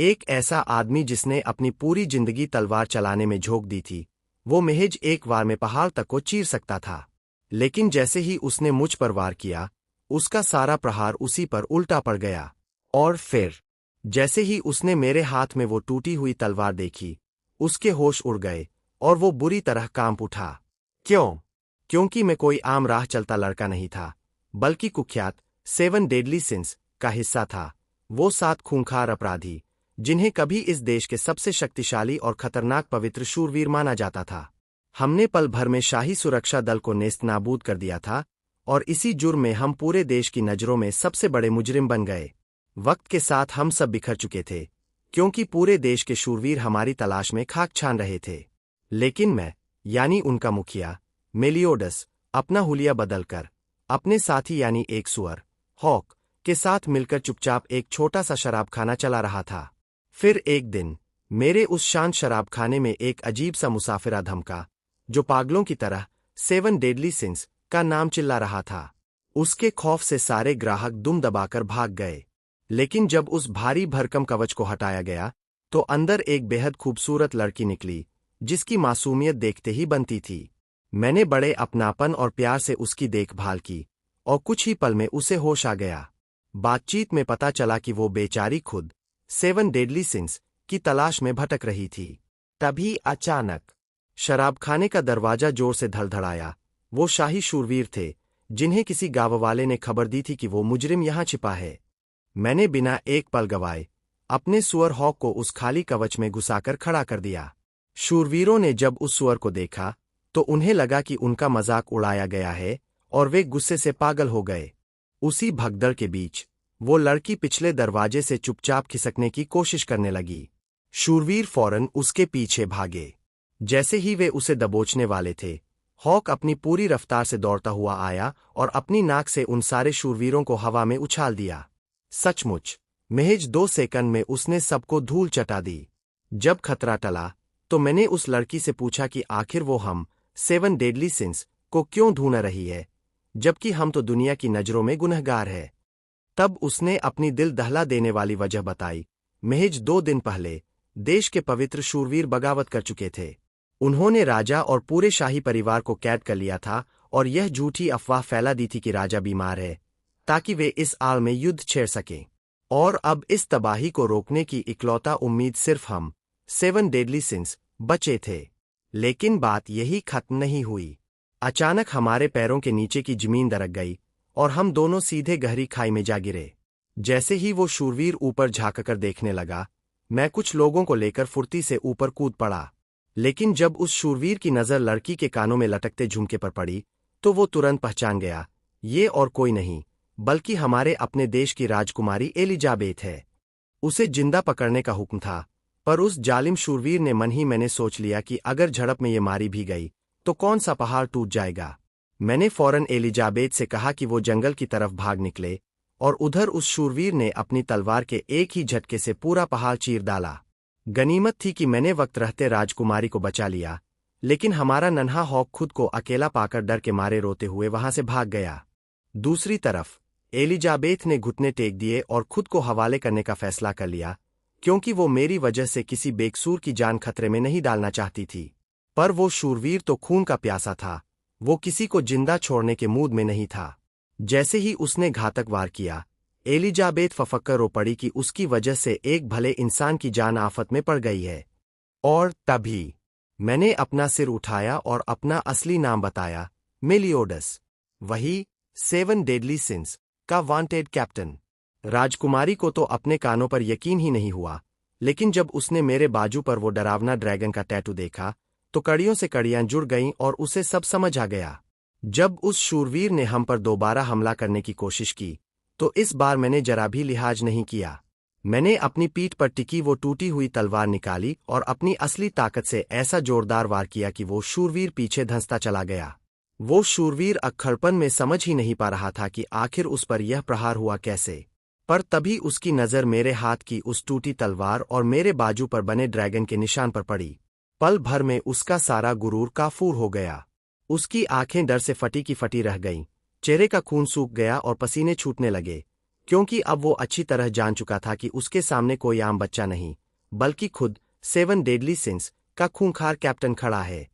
एक ऐसा आदमी जिसने अपनी पूरी जिंदगी तलवार चलाने में झोंक दी थी, वो महज एक वार में पहाड़ तक को चीर सकता था। लेकिन जैसे ही उसने मुझ पर वार किया, उसका सारा प्रहार उसी पर उल्टा पड़ गया। और फिर जैसे ही उसने मेरे हाथ में वो टूटी हुई तलवार देखी, उसके होश उड़ गए और वो बुरी तरह कांप उठा। क्यों? क्योंकि मैं कोई आम राह चलता लड़का नहीं था, बल्कि कुख्यात 7 डेडली सिंस का हिस्सा था। वो 7 खूंखार अपराधी, जिन्हें कभी इस देश के सबसे शक्तिशाली और खतरनाक पवित्र शूरवीर माना जाता था। हमने पल भर में शाही सुरक्षा दल को नेस्तनाबूद कर दिया था, और इसी जुर्म में हम पूरे देश की नज़रों में सबसे बड़े मुजरिम बन गए। वक्त के साथ हम सब बिखर चुके थे, क्योंकि पूरे देश के शूरवीर हमारी तलाश में खाक छान रहे थे। लेकिन मैं, यानी उनका मुखिया मेलियोडस, अपना हुलिया बदलकर अपने साथी यानी एक सुअर हॉक के साथ मिलकर चुपचाप एक छोटा सा शराबखाना चला रहा था। फिर एक दिन मेरे उस शांत शराबखाने में एक अजीब सा मुसाफिरा धमका, जो पागलों की तरह 7 डेडली सिंस का नाम चिल्ला रहा था। उसके खौफ से सारे ग्राहक दुम दबाकर भाग गए। लेकिन जब उस भारी भरकम कवच को हटाया गया, तो अंदर एक बेहद खूबसूरत लड़की निकली, जिसकी मासूमियत देखते ही बनती थी। मैंने बड़े अपनापन और प्यार से उसकी देखभाल की, और कुछ ही पल में उसे होश आ गया। बातचीत में पता चला कि वो बेचारी खुद 7 डेडली सिंस की तलाश में भटक रही थी। तभी अचानक शराबखाने का दरवाजा जोर से धड़धड़ाया। वो शाही शूरवीर थे, जिन्हें किसी गांववाले ने खबर दी थी कि वो मुजरिम यहां छिपा है। मैंने बिना एक पल गवाए अपने सुअर हॉक को उस खाली कवच में घुसाकर खड़ा कर दिया। शूरवीरों ने जब उस सुअर को देखा, तो उन्हें लगा कि उनका मजाक उड़ाया गया है, और वे गुस्से से पागल हो गए। उसी भगदड़ के बीच वो लड़की पिछले दरवाजे से चुपचाप खिसकने की कोशिश करने लगी। शूरवीर फौरन उसके पीछे भागे। जैसे ही वे उसे दबोचने वाले थे, हॉक अपनी पूरी रफ्तार से दौड़ता हुआ आया और अपनी नाक से उन सारे शूरवीरों को हवा में उछाल दिया। सचमुच महज 2 सेकंड में उसने सबको धूल चटा दी। जब खतरा टला, तो मैंने उस लड़की से पूछा कि आखिर वो हम 7 डेडली सिंस को क्यों ढूंढ रही है, जबकि हम तो दुनिया की नज़रों में गुनहगार है। तब उसने अपनी दिल दहला देने वाली वजह बताई। महज 2 दिन पहले देश के पवित्र शूरवीर बगावत कर चुके थे। उन्होंने राजा और पूरे शाही परिवार को कैद कर लिया था, और यह झूठी अफवाह फैला दी थी कि राजा बीमार है, ताकि वे इस आड़ में युद्ध छेड़ सकें। और अब इस तबाही को रोकने की इकलौता उम्मीद सिर्फ हम 7 डेडली सिंस बचे थे। लेकिन बात यही खत्म नहीं हुई। अचानक हमारे पैरों के नीचे की जमीन दरक गई, और हम दोनों सीधे गहरी खाई में जा गिरे। जैसे ही वो शूरवीर ऊपर झांककर देखने लगा, मैं कुछ लोगों को लेकर फुर्ती से ऊपर कूद पड़ा। लेकिन जब उस शूरवीर की नज़र लड़की के कानों में लटकते झुमके पर पड़ी, तो वो तुरंत पहचान गया, ये और कोई नहीं बल्कि हमारे अपने देश की राजकुमारी एलिजाबेथ है। उसे जिंदा पकड़ने का हुक्म था, पर उस जालिम शूरवीर ने मन ही मैंने सोच लिया कि अगर झड़प में ये मारी भी गई, तो कौन सा पहाड़ टूट जाएगा। मैंने फौरन एलिजाबेथ से कहा कि वो जंगल की तरफ भाग निकले, और उधर उस शूरवीर ने अपनी तलवार के एक ही झटके से पूरा पहाड़ चीर डाला। गनीमत थी कि मैंने वक्त रहते राजकुमारी को बचा लिया, लेकिन हमारा नन्हा हॉक खुद को अकेला पाकर डर के मारे रोते हुए वहां से भाग गया। दूसरी तरफ एलिजाबेथ ने घुटने टेक दिए और खुद को हवाले करने का फैसला कर लिया, क्योंकि वो मेरी वजह से किसी बेकसूर की जान खतरे में नहीं डालना चाहती थी। पर वो शूरवीर तो खून का प्यासा था, वो किसी को जिंदा छोड़ने के मूड में नहीं था। जैसे ही उसने घातक वार किया, एलिजाबेथ फफक्कर रो पड़ी कि उसकी वजह से एक भले इंसान की जान आफत में पड़ गई है। और तभी मैंने अपना सिर उठाया और अपना असली नाम बताया, मेलियोडस, वही 7 डेडली सिंस का वांटेड कैप्टन। राजकुमारी को तो अपने कानों पर यकीन ही नहीं हुआ, लेकिन जब उसने मेरे बाजू पर वो डरावना ड्रैगन का टैटू देखा, तो कड़ियों से कड़ियां जुड़ गईं और उसे सब समझ आ गया। जब उस शूरवीर ने हम पर दोबारा हमला करने की कोशिश की, तो इस बार मैंने जरा भी लिहाज नहीं किया। मैंने अपनी पीठ पर टिकी वो टूटी हुई तलवार निकाली और अपनी असली ताकत से ऐसा जोरदार वार किया कि वो शूरवीर पीछे धंसता चला गया। वो शूरवीर अक्खड़पन में समझ ही नहीं पा रहा था कि आखिर उस पर यह प्रहार हुआ कैसे। पर तभी उसकी नज़र मेरे हाथ की उस टूटी तलवार और मेरे बाजू पर बने ड्रैगन के निशान पर पड़ी। पल भर में उसका सारा गुरूर काफूर हो गया। उसकी आंखें डर से फटी की फटी रह गईं, चेहरे का खून सूख गया और पसीने छूटने लगे, क्योंकि अब वो अच्छी तरह जान चुका था कि उसके सामने कोई आम बच्चा नहीं, बल्कि खुद 7 डेडली सिंस का खूंखार कैप्टन खड़ा है।